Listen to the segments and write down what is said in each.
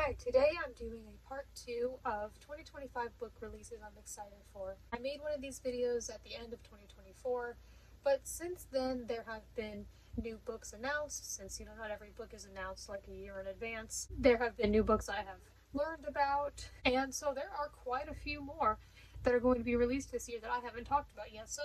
Hi, today I'm doing a part 2 of 2025 book releases I'm excited for. I made one of these videos at the end of 2024, but since then there have been new books announced. Since not every book is announced like a year in advance, there have been new books I have learned about, and so there are quite a few more that are going to be released this year that I haven't talked about yet. So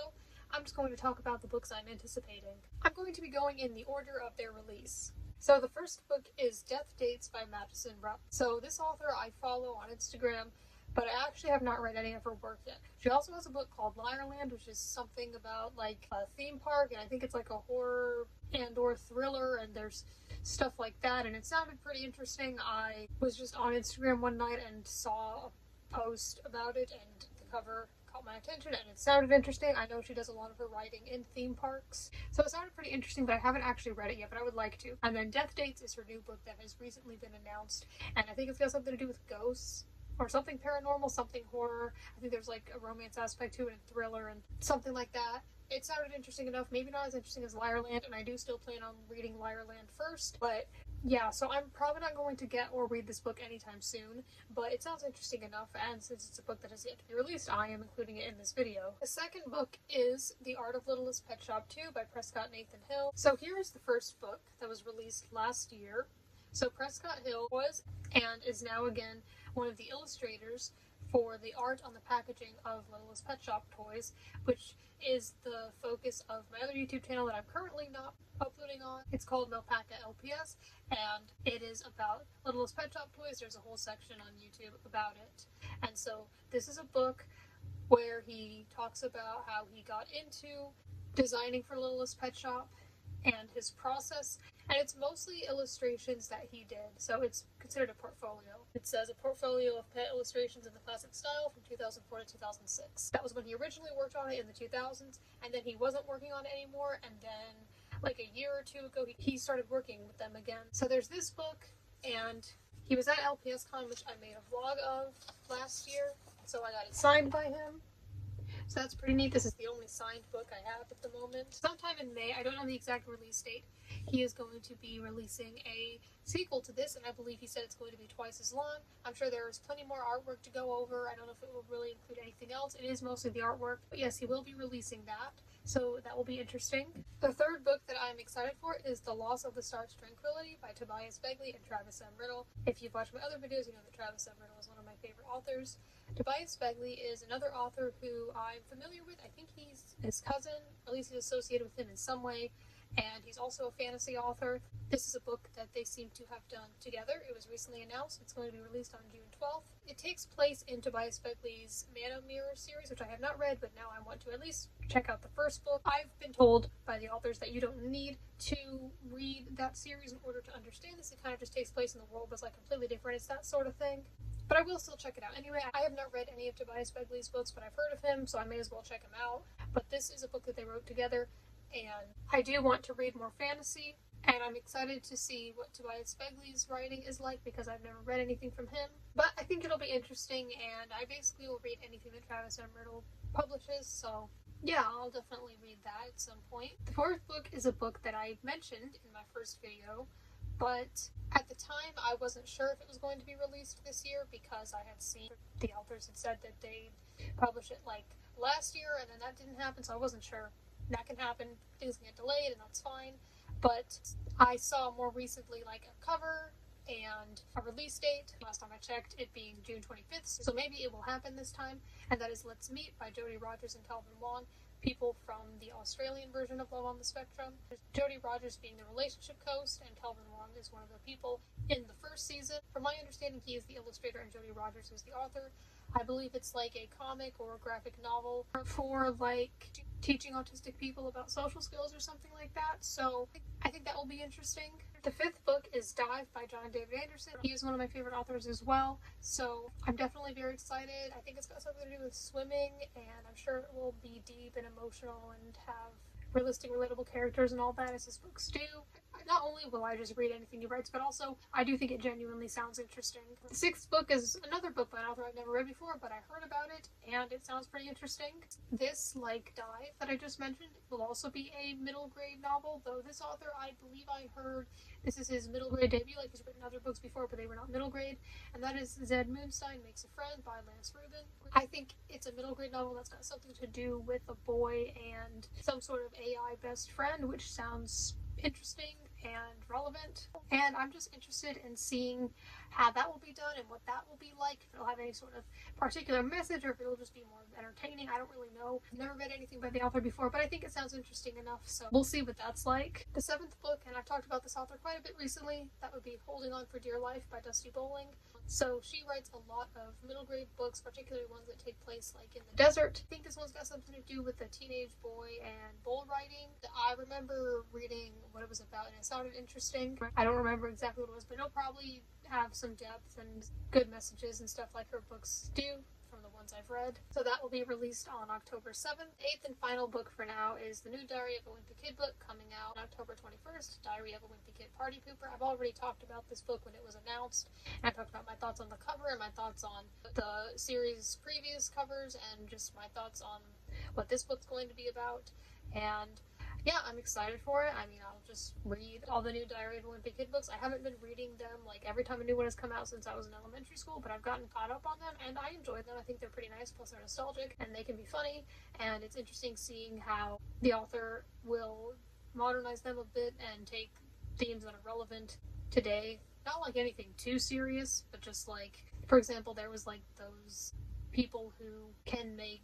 I'm just going to talk about the books I'm anticipating. I'm going to be going in the order of their release. So the first book is Death Dates by Madison Rupp. So this author I follow on Instagram, but I actually have not read any of her work yet. She also has a book called Liarland, which is something about like a theme park, and I think it's like a horror and or thriller, and there's stuff like that, and it sounded pretty interesting. I was just on Instagram one night and saw a post about it, and the cover caught my attention and it sounded interesting. I know she does a lot of her writing in theme parks, so it sounded pretty interesting, but I haven't actually read it yet, but I would like to. And then Death Dates is her new book that has recently been announced, and I think it's got something to do with ghosts or something paranormal, something horror. I think there's like a romance aspect to it and thriller and something like that. It sounded interesting enough, maybe not as interesting as Liarland, and I do still plan on reading Liarland first, but yeah, so I'm probably not going to get or read this book anytime soon, but it sounds interesting enough, and since it's a book that has yet to be released, I am including it in this video. The second book is The Art of Littlest Pet Shop 2 by Prescott Nathan Hill. So here is the first book that was released last year. So Prescott Hill was and is now again one of the illustrators for the art on the packaging of Littlest Pet Shop toys, which is the focus of my other YouTube channel that I'm currently not uploading on. It's called Melpaca LPS, and it is about Littlest Pet Shop toys. There's a whole section on YouTube about it. And so this is a book where he talks about how he got into designing for Littlest Pet Shop and his process, and it's mostly illustrations that he did, so it's considered a portfolio. It says a portfolio of pet illustrations in the classic style from 2004 to 2006. That was when he originally worked on it in the 2000s, and then he wasn't working on it anymore, and then like a year or two ago he started working with them again. So there's this book, and he was at LPSCon, which I made a vlog of last year, so I got it signed by him. So that's pretty neat. This is the only signed book I have at the moment. Sometime in May, I don't know the exact release date, he is going to be releasing a sequel to this, and I believe he said it's going to be twice as long. I'm sure there is plenty more artwork to go over. I don't know if it will really include anything else. It is mostly the artwork, but yes, he will be releasing that, so that will be interesting. The third book that I'm excited for is The Loss of the Star's Tranquility by Tobias Begley and Travis M. Riddle. If you've watched my other videos, you know that Travis M. Riddle is one of my favorite authors. Tobias Begley is another author who I'm familiar with. I think he's his cousin, at least he's associated with him in some way, and he's also a fantasy author. This is a book that they seem to have done together. It was recently announced. It's going to be released on June 12th. It takes place in Tobias Begley's Man of Mirror series, which I have not read, but now I want to at least check out the first book. I've been told by the authors that you don't need to read that series in order to understand this. It kind of just takes place in the world, but it's like completely different. It's that sort of thing. But I will still check it out. Anyway, I have not read any of Tobias Begley's books, but I've heard of him, so I may as well check him out. But this is a book that they wrote together, and I do want to read more fantasy, and I'm excited to see what Tobias Begley's writing is like because I've never read anything from him. But I think it'll be interesting, and I basically will read anything that Travis M. Riddle publishes, so yeah, I'll definitely read that at some point. The fourth book is a book that I mentioned in my first video, but at the time I wasn't sure if it was going to be released this year because I had seen the authors had said that they'd publish it like last year, and then that didn't happen, so I wasn't sure. That can happen, things can get delayed, and that's fine. But I saw more recently like a cover and a release date, last time I checked, it being June 25th, so maybe it will happen this time, and that is Let's Meet by Jodie Rogers and Calvin Wong, people from the Australian version of Love on the Spectrum. Jodie Rogers being the relationship host, and Calvin Wong is one of the people in the first season. From my understanding, he is the illustrator and Jodie Rogers is the author. I believe it's like a comic or a graphic novel for like teaching autistic people about social skills or something like that, so I think that will be interesting. The fifth book is Dive by John David Anderson. He is one of my favorite authors as well, so I'm definitely very excited. I think it's got something to do with swimming, and I'm sure it will be deep and emotional and have realistic, relatable characters and all that as his books do. not only will I just read anything he writes, but also I do think it genuinely sounds interesting. The sixth book is another book by an author I've never read before, but I heard about it and it sounds pretty interesting. This, like Dive that I just mentioned, will also be a middle grade novel, though this author, I believe I heard this is his middle grade debut. Like, he's written other books before, but they were not middle grade, and that is Zed Moonstein Makes a Friend by Lance Rubin. I think it's a middle grade novel that's got something to do with a boy and some sort of AI best friend, which sounds interesting and relevant, and I'm just interested in seeing how that will be done and what that will be like, if it'll have any sort of particular message or if it'll just be more entertaining. I don't really know. I've never read anything by the author before, but I think it sounds interesting enough, so we'll see what that's like. The seventh book, and I've talked about this author quite a bit recently, that would be Holding On for Dear Life by Dusty Bowling. So she writes a lot of middle grade books, particularly ones that take place like in the desert. I think this one's got something to do with a teenage boy and bull riding. I remember reading what it was about and it sounded interesting. I don't remember exactly what it was, but it'll probably have some depth and good messages and stuff like her books do from the ones I've read. So that will be released on October 7th. Eighth and final book for now is the new Diary of a Wimpy Kid book coming out on October 21st, Diary of a Wimpy Kid Party Pooper. I've already talked about this book when it was announced, and I talked about my thoughts on the cover and my thoughts on the series' previous covers and just my thoughts on what this book's going to be about. And yeah, I'm excited for it. I mean, I'll just read all the new Diary of a Wimpy Kid books. I haven't been reading them like every time a new one has come out since I was in elementary school, but I've gotten caught up on them and I enjoy them. I think they're pretty nice, plus they're nostalgic and they can be funny, and it's interesting seeing how the author will modernize them a bit and take themes that are relevant today. Not like anything too serious, but just like, for example, there was like those people who can make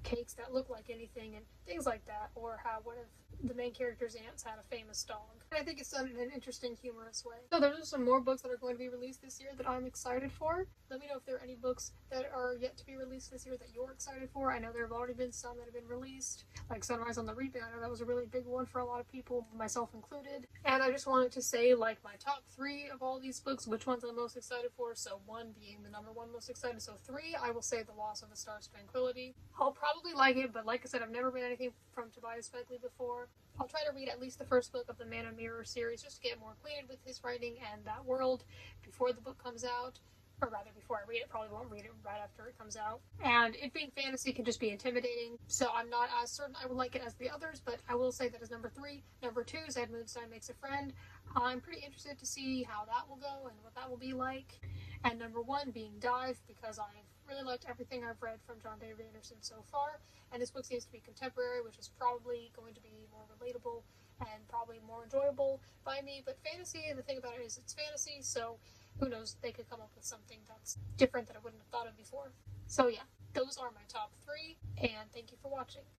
cakes that look like anything and things like that, or how one of the main character's aunts had a famous dog. And I think it's done in an interesting, humorous way. So there's just some more books that are going to be released this year that I'm excited for. Let me know if there are any books that are yet to be released this year that you're excited for. I know there have already been some that have been released, like Sunrise on the Reaping. I know that was a really big one for a lot of people, myself included. And I just wanted to say, like, my top 3 of all these books, which ones I'm most excited for. So 1 being the number 1 most excited. So 3, I will say The Loss of the Star's Tranquility. I'll probably like it, but like I said, I've never read anything from Tobias Begley before. I'll try to read at least the first book of the Man of Mirror series just to get more acquainted with his writing and that world before the book comes out. Or rather, before I read it. Probably won't read it right after it comes out. And it being fantasy can just be intimidating, so I'm not as certain I would like it as the others, but I will say that as number 3. Number 2, Zed Moonstein Makes a Friend. I'm pretty interested to see how that will go and what that will be like. And number 1 being Dive, because I've really liked everything I've read from John David Anderson so far, and this book seems to be contemporary, which is probably going to be more relatable and probably more enjoyable by me. But fantasy, the thing about it is it's fantasy, so who knows, they could come up with something that's different that I wouldn't have thought of before. So yeah, those are my top 3, and thank you for watching.